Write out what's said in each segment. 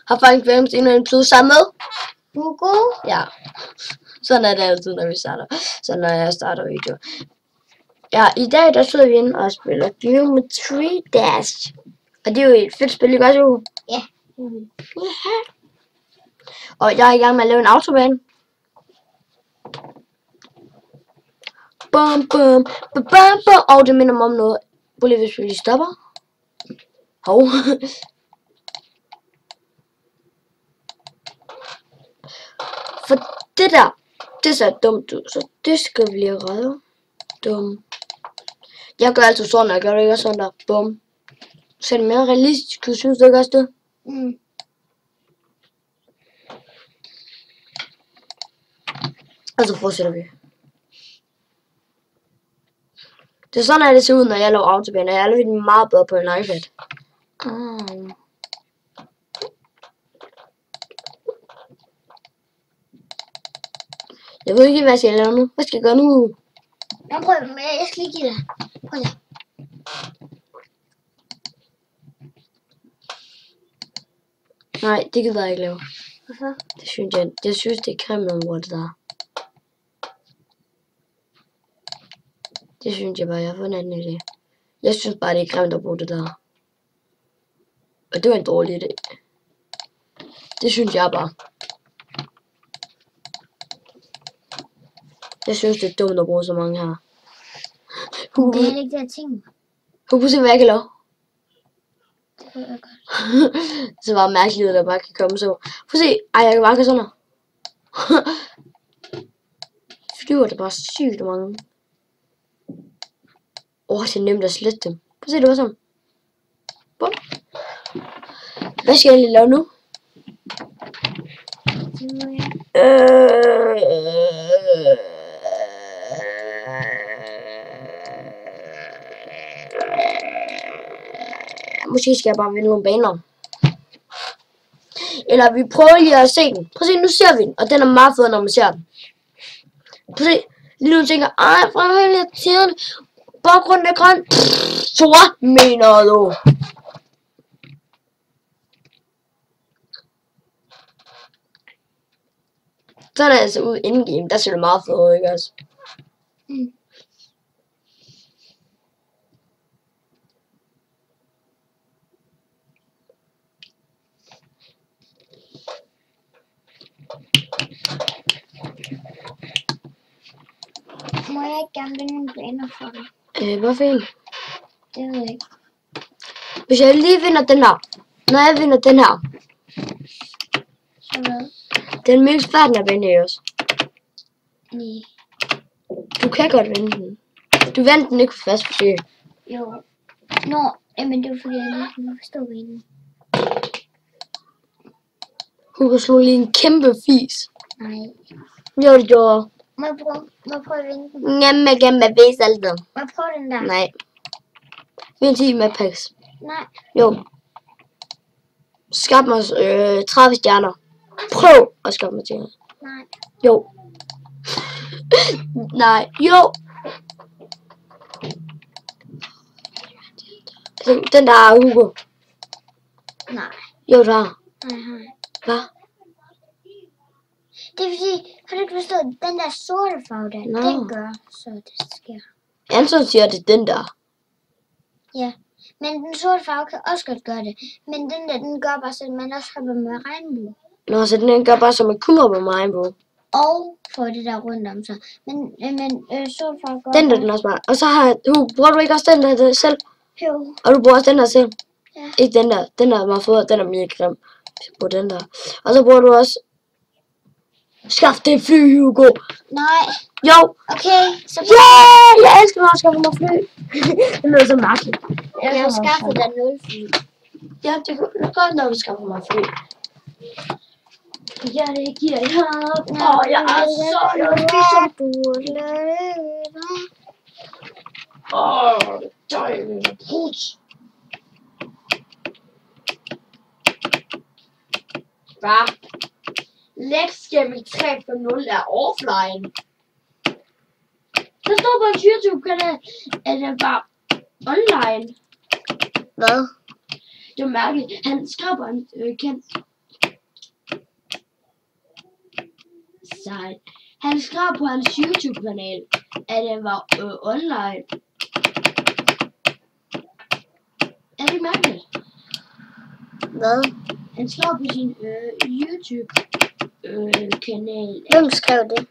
Har faktisk været endnu en episode sammen med Hugo. Ja. Sådan er det altid, når vi starter. Så når jeg starter video. Ja, i dag der sidder vi inde og spiller Geometry Dash. Og det er jo et fedt spil, ikke også, Hugo? Ja. Og jeg er i gang med at lave en autobane. Bum, bum, bum, bum, bum. Og det minder mig om noget. Prøv lige, hvis vi lige stopper. Hov. For det der, det ser dumt ud, så det skal vi lige redde. Dum. Jeg gør altid sådan, jeg gør det ikke sådan der. Bum. Så er det mere realistisk, synes du ikke også det? Mm. Og så fortsætter vi. Det er sådan, at det ser ud, når jeg laver autobane. Jeg er lidt meget bedre på en iPad. Jeg ved ikke, hvad jeg skal lave nu. Hvad skal jeg gøre nu? Jeg prøver, men jeg skal lige give dig. Prøv det. Nej, det gider jeg ikke lave. Hvorfor? Det synes jeg, det er kremområdet, det der. Det synes jeg bare, jeg har fået en anden idé. Jeg synes bare, det er grimt at bruge det der. Og det var en dårlig idé. Det synes jeg bare. Jeg synes, det er dumt at bruge så mange her. Det er ikke det, jeg tænker. Hugo, se hvad jeg kan lave. Det ved jeg godt. Så var mærkeligt, at der bare kan komme så. Prøv at se. Ej, jeg kan bare gøre sådan her. Flyver det bare sygt mange. Det er nemt at slette dem. Prøv at se, det var sådan. Bum. Hvad skal jeg egentlig lave nu? Måske skal jeg bare vinde nogle baner. Eller vi prøver lige at se den. Prøv at se, nu ser vi den. Og den er meget fed, når man ser den. Prøv at se. Lige nu tænker ej, fremhæld irriterende. Baggrunden er grøn. Sort, mener du? Sådan er det altså ud indgame. Der ser det meget fedt ud, ikke også? Mm. Må jeg ikke gerne vinde nogle baner for dig? Hvorfor en? Det ved jeg ikke. Hvis jeg lige vinder den her. Når jeg vinder den her. Så hvad? Den mest færdige bane i os. Nej. Du kan godt vinde den. Du vandt den ikke på fast forsøg. Jo. Nå, jamen det var fordi, jeg lige kunne forstå banen. Hugo slog lige en kæmpe fis. Nej. Jo, det gjorde. Må jeg prøve at vinde den? Gemme vis alt det. Må jeg prøve den der? Nej. Vind 10 med packs. Nej. Jo. Skab mig 30 stjerner. Prøv at skaffe mig stjerner. Nej. Jo. Nej. Jo. Den der er Hugo. Nej. Jo, der. Nej. Hvad? Det er fordi, har du ikke forstået, den der sorte farve der, Nå. den gør, så det sker. Anton siger, at det er den der. Ja, men den sorte farve kan også godt gøre det. Men den der, den gør bare, så man også hopper med regnbue. Nå, så den gør bare, så man kun hopper med regnbue. Og får det der rundt om sig. Men sort farve gør Den der, den også bare. Og så har bruger du ikke også den der selv? Jo. Og du bruger også den der selv? Ja. Ikke den der. Den der er meget fed, den er mega grim. På den der. Og så bruger du også. Skaf det fly, Hugo. Nej. Jo. Okay, så Yeah! Jeg elsker når jeg skaffer mig fly. Det lyder så mærkeligt. jeg har skaffet dig 0 fly. Ja, det er godt, når du skaffer mig fly. Ja, det giver jeg. Jeg er så dejligt. Put. Hvad? Lex Gaming 3.0 er offline. Der står på en YouTube-kanal, at det var online. Hvad? Det var mærkeligt. Han skrev på en sig. Han skrev på hans YouTube-kanal, at han var online. Er det mærkeligt? Hvad? Han skrev på sin YouTube-kanal. Hvem skrev det?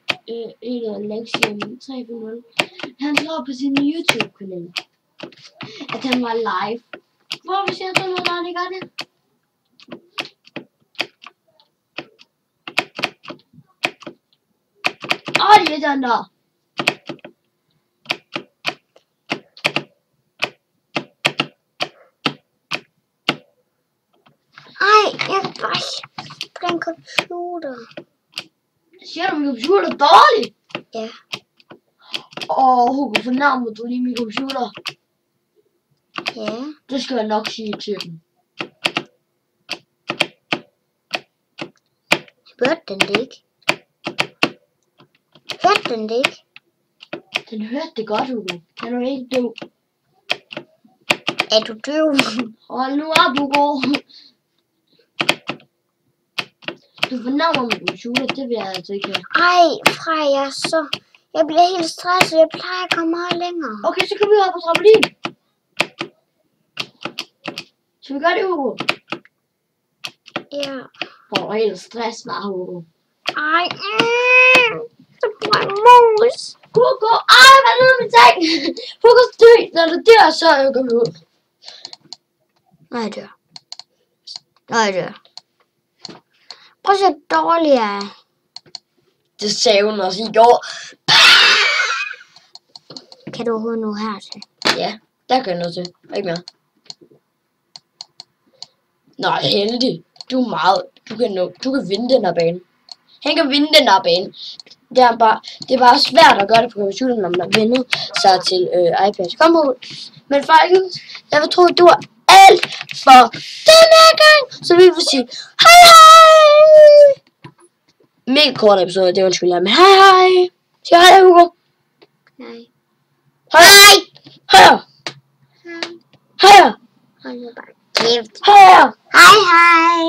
En af Lexium 3.0. Han skrev på sin YouTube-kanal, at han var live. Hvorfor siger du noget, når han ikke gør det? Det er den der. Jeg kan bare på den computer. Siger du, min computer er dårlig? Ja. Hugo, fornærmer du lige min computer? Ja. Det skal jeg nok sige til dem. Hørte den det ikke? Hørte den det ikke? Den hørte det godt, Hugo. Kan du ikke dø? Er du døv? Hold nu op, Hugo. Du fornærmer min computer, det vil jeg altså ikke have. Freja, jeg bliver helt stresset. Jeg plejer at komme meget længere. Okay, så kan vi op på trampolin. Skal vi gøre det, Hugo? Ja. Hvor er helt stress med Hugo. Så bliver jeg mus. Hugo, hvad er det med ting? Hugo, når du dør, så går vi ud. Når jeg dør. Prøv at se, hvor dårlig jeg er. Det sagde hun også i går. Kan du overhovedet nå hertil? Ja, der kan jeg nå til. Ikke mere. Nej, heldig. Du er meget. Du kan vinde den her bane. Han kan vinde den her bane. Det er bare svært at gøre det på computeren, når man har vundet sig til iPad. Kom på. Men folkens, jeg vil tro, at du var alt for denne gang. Så vi vil sige hej hej. Mega kort episode, det undskylder jeg. Men hej hej. Sig hej, Hugo. Nej. Hej. Hej. Hej. Hold nu bare kæft. Hej. Hej hej.